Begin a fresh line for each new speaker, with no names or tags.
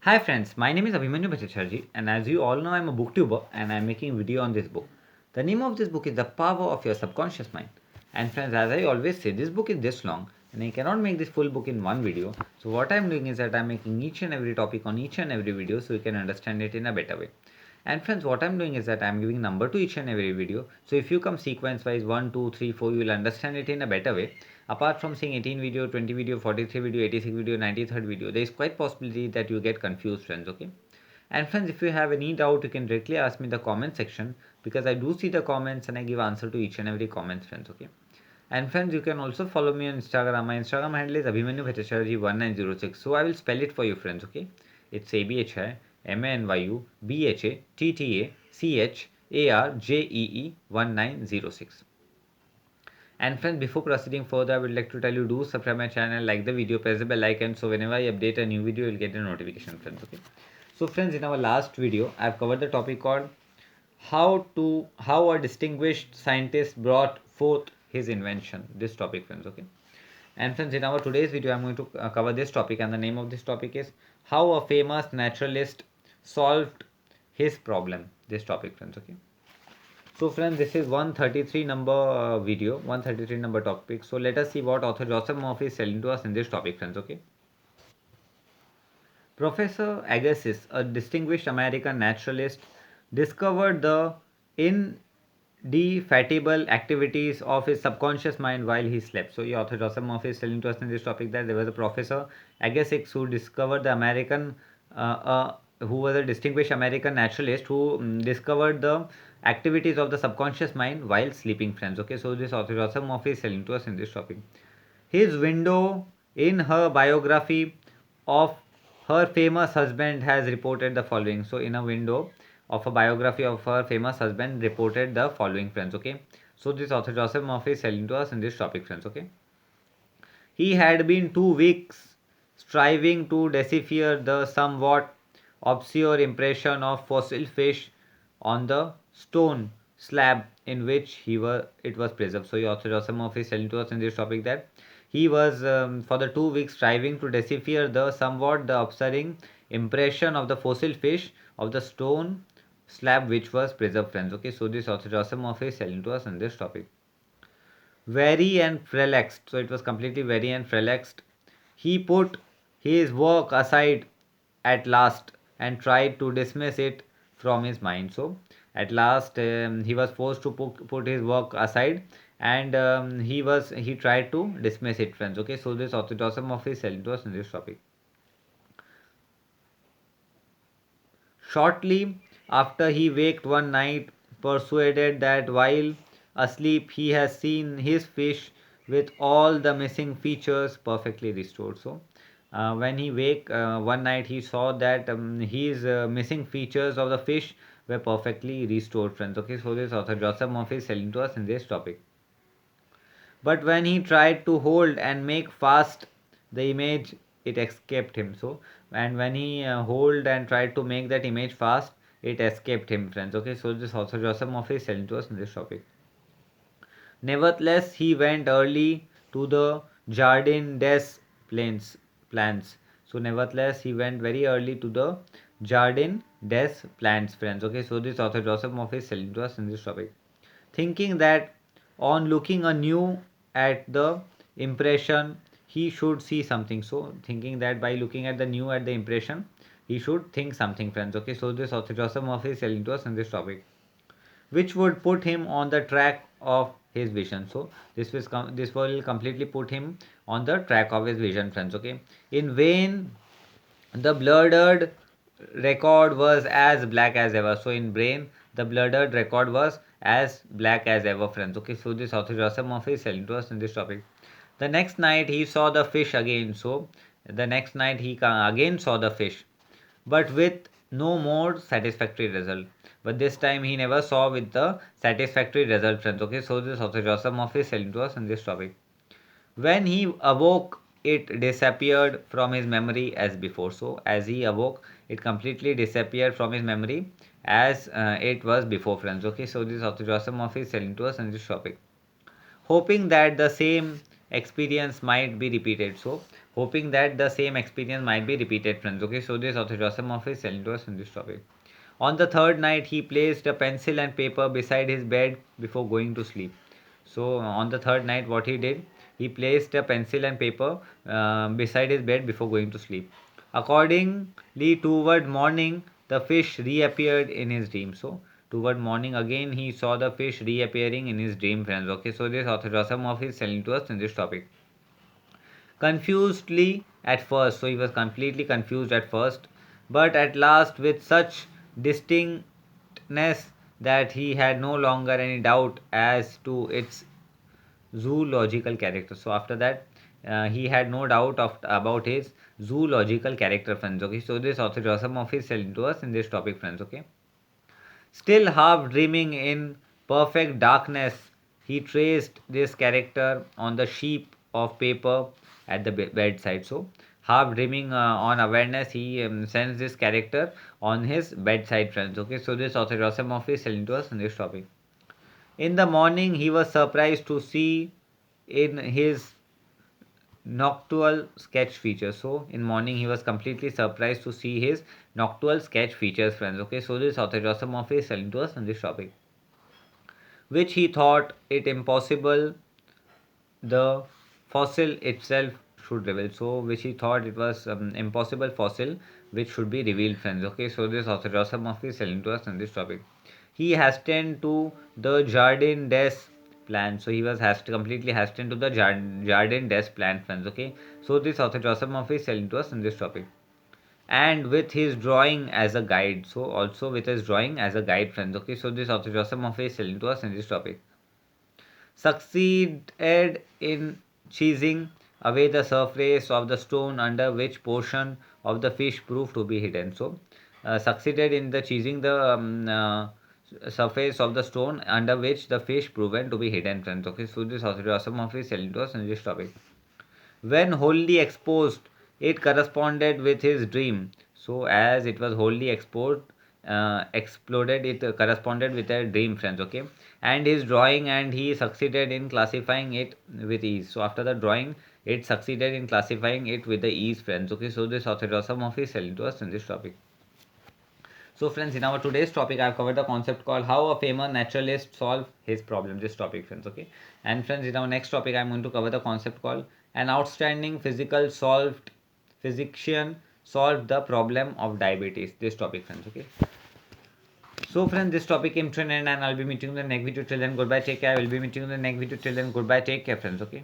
Hi friends, my name is Abhimanyu Bhattacharjee and as you all know I am a booktuber and I am making a video on this book. The name of this book is The Power of Your Subconscious Mind. And friends, as I always say, this book is this long and I cannot make this full book in one video. So what I am doing is that I am making each and every topic on each and every video so you can understand it in a better way. And friends, what I'm doing is that I'm giving number to each and every video. So if you come sequence wise 1, 2, 3, 4, you will understand it in a better way. Apart from seeing 18 video, 20 video, 43 video, 86 video, 93rd video, there is quite possibility that you get confused friends, okay? And friends, if you have any doubt, you can directly ask me in the comment section because I do see the comments and I give answer to each and every comment friends, okay? And friends, you can also follow me on Instagram. My Instagram handle is Abhimanyu Bhattacharjee 1906. So I will spell it for you friends, okay? It's ABHIMANYU BHATTACHARJEE 1906. And friends, before proceeding further, I would like to tell you do subscribe my channel, like the video, press the bell icon so whenever I update a new video, you'll get a notification friends, okay? So friends, in our last video, I've covered the topic called how a distinguished scientist brought forth his invention. This topic friends, okay? And friends, in our today's video, I'm going to cover this topic and the name of this topic is how a famous naturalist solved his problem. This topic friends, okay? So friends, this is 133 number video, 133 number topic. So let us see what author Joseph Murphy is telling to us in this topic friends, okay? Professor Agassiz, a distinguished American naturalist, discovered the indefatigable activities of his subconscious mind while he slept. So, author Joseph Murphy is telling to us in this topic that there was a Professor Agassiz who discovered the who was a distinguished American naturalist who discovered the activities of the subconscious mind while sleeping, friends. Okay, so this author Joseph Murphy is telling to us in this topic. His window in her biography of her famous husband has reported the following. So, in a window of a biography of her famous husband, reported the following, friends. Okay. So, this author Joseph Murphy is telling to us in this topic, friends. Okay. He had been 2 weeks striving to decipher the somewhat obscure impression of fossil fish on the stone slab in which it was preserved. So, author Joseph Murphy is telling to us in this topic that he was for the 2 weeks striving to decipher the obscuring impression of the fossil fish of the stone slab which was preserved, friends. Okay, so this author Joseph Murphy is telling to us in this topic. Weary and relaxed, so it was completely weary and relaxed. He put his work aside at last and tried to dismiss it from his mind. So at last he was forced to put his work aside and he tried to dismiss it, friends. Okay, so this author Joseph Murphy is telling to us in this topic. Shortly after he waked one night, persuaded that while asleep he has seen his fish with all the missing features perfectly restored. So, when he wake one night, he saw that his missing features of the fish were perfectly restored, friends. Okay, so this author Joseph Murphy is telling to us in this topic. But when he tried to hold and make fast the image, it escaped him. So, and when he hold and tried to make that image fast, it escaped him, friends. Okay, so this also Joseph Murphy is telling to us in this topic. Nevertheless, he went early to the Jardin des plants. So, nevertheless, he went very early to the Jardin des plants, friends. Okay, so this author Joseph Murphy is telling to us in this topic. Thinking that on looking anew at the impression, he should see something. So, thinking that by looking at the new at the impression, he should think something, friends. Okay, so this author Joseph Murphy is telling to us in this topic, which would put him on the track of his vision. So this will completely put him on the track of his vision, friends. Okay, in vain the blurred record was as black as ever. So in brain the blurred record was as black as ever, friends. Okay, so this author Joseph Murphy is telling to us in this topic. The next night he saw the fish again. So the next night he again saw the fish, but with no more satisfactory result. But this time he never saw with the satisfactory result, friends. Okay, so this author Joseph Murphy is telling to us in this topic. When he awoke, it disappeared from his memory as before. So as he awoke, it completely disappeared from his memory as it was before, friends. Okay, so this author Joseph Murphy is telling to us in this topic. Hoping that the same experience might be repeated. So hoping that the same experience might be repeated, friends. Okay, so this author Asimov is telling to us in this topic. On the third night, he placed a pencil and paper beside his bed before going to sleep. So on the third night, what he did, he placed a pencil and paper beside his bed before going to sleep. Accordingly, toward morning, the fish reappeared in his dream. So toward morning again, he saw the fish reappearing in his dream, friends. Okay, so this author Asimov is telling to us in this topic. Confusedly at first, so he was completely confused at first, but at last with such distinctness that he had no longer any doubt as to its zoological character. So after that, he had no doubt about his zoological character, friends. Okay, so this author Asimov is telling to us in this topic, friends. Okay, still half dreaming in perfect darkness, he traced this character on the sheet of paper at the bedside. So, half dreaming on awareness, he sends this character on his bedside, friends. Okay, so this author Asimov is telling to us in this topic. In the morning, he was surprised to see in his noctual sketch features. So in morning he was completely surprised to see his noctual sketch features, friends. Okay, so this author Asimov is telling to us on this topic, which he thought it impossible the fossil itself should reveal. So which he thought it was impossible fossil which should be revealed, friends. Okay, so this author Asimov is telling to us on this topic. He hastened to the Jardin des plan. So he was completely hastened to the Jardin des plan, friends. Okay, so this author Asimov is telling to us in this topic, and with his drawing as a guide. So also with his drawing as a guide, friends. Okay, so this author Asimov is telling to us in this topic, succeeded in cheesing away the surface of the stone under which portion of the fish proved to be hidden. So, succeeded in the cheesing the surface of the stone under which the fish proven to be hidden, friends. Okay, so this Asimov is telling to us in this topic. When wholly exposed, it corresponded with his dream. So, as it was wholly exposed, exploded, it corresponded with a dream, friends. Okay, and his drawing, and he succeeded in classifying it with ease. So, after the drawing, it succeeded in classifying it with the ease, friends. Okay, so this author Asimov is telling to us in this topic. So friends, in our today's topic, I've covered the concept called how a famous naturalist solved his problem. This topic, friends, okay. And friends, in our next topic, I'm going to cover the concept called an outstanding physician solved the problem of diabetes. This topic, friends, okay. So friends, this topic came to an end, and I'll be meeting you in the next video. Till then, goodbye, take care. I will be meeting you in the next video. Till then, goodbye, take care, friends, okay.